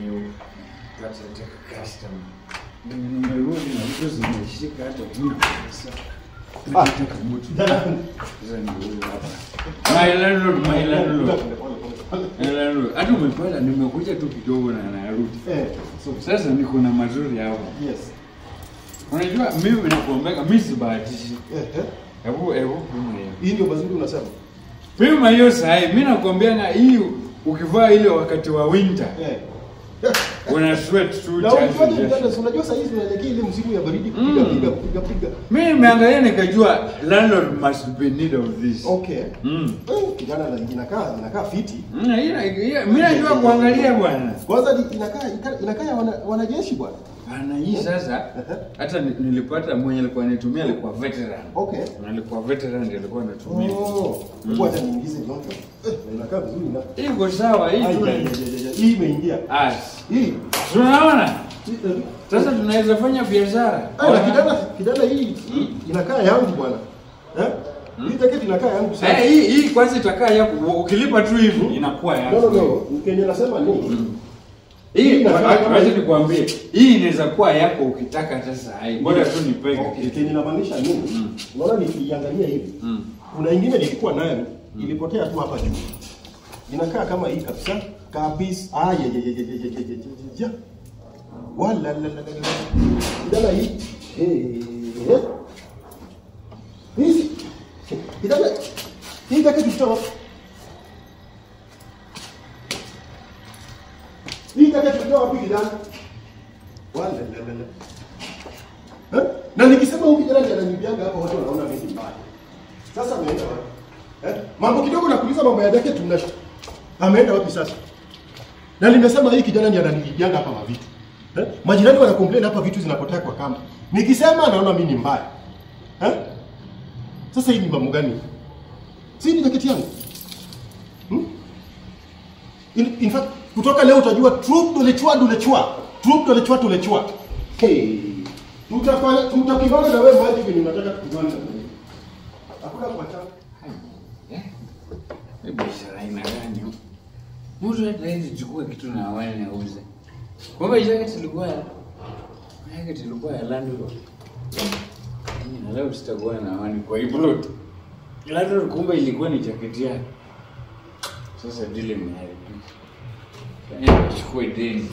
You that's a custom. Nimerudi na vitu zimeshika hata mimi sasa. Nataka mtu. Sasa ndio hapa. My landlord. Hata umepata nimekuja tu kidogo na narudi. Sasa niko na mazuri hapa. Yes. Unajua mimi nakuombeka mimi sibahatishi. Hebu hii ndio mazuri unasema. Pima hiyo sahi, mimi nakwambia na hii ukivaa ile wakati wa winter. Una sweat tu change. Unajua sasa hizi unaelekea ile msimu ya baridi kupiga. Mimi nimeangalia nikajua landlord must be need of this. Okay. Kijana inakaa fiti. Mimi najua kuangalia bwana. Kwanza inakaa wanajeshi bwana. Ana hii sasa hata nilipata mwenye alikuwa anatumia alikuwa veteran. Okay. Na alikuwa veteran ndiye alikuwa anatumia. Kwa hata niingize nyoka. Inakaa vizuri na. Hii iko sawa hii tu. Hii imeingia. Hii. Tunaona? Sasa tunaweza fanya biashara. Kijana hii inakaa yangu bwana. Hii jacket inakaa yangu sana. Hii kwanza itakaa yako. Ukilipa tu hivi inakuwa yako. No. Mkenya nasema nini? Hii wacha nikwambie, hii inaweza kuwa yako ukitaka sasa. Bora tu nipeke. Okay, ninamaanisha nini? Unaona nikiangalia hivi. Kuna nyingine nilikuwa nayo ilipotea tu hapa juu. Inakaa kama hii kabisa. Kabisa. Ya. Wala la. Kijana hii. Hizi. Kijana. Hii jacket kutoa. Hii jacket kutoa wapi kijana? Wala la. Na nikisema huyu kijana ndiye ananibianga hapa watu wanaona mimi mbaya. Sasa ameenda wapi? Mambo kidogo na kuuliza mambo ya jacket tunasha. Ameenda wapi sasa? Na nimesema hii kijana ndiye ananibianga hapa mavitu. Majirani wana complain hapa vitu zinapotea kwa kamba. Nikisema naona mimi ni mbaya. Sasa hii ni mambo gani? Si ni jacket yangu? In fact, kutoka leo utajua troop dolechwa. Hey. Tutakivana na wewe maji kwenye unataka tukivana. Hakuna kuachana. Biashara ina gani? Mtu hataenda kuchukua kitu na wale na auze. Kumbe jacket ilikuwa ya landlord. Na leo sitakuwa na wani kwa iplot. Landlord kumbe ilikuwa ni jacket yake. Sasa dile imeharibika. Chukua deni.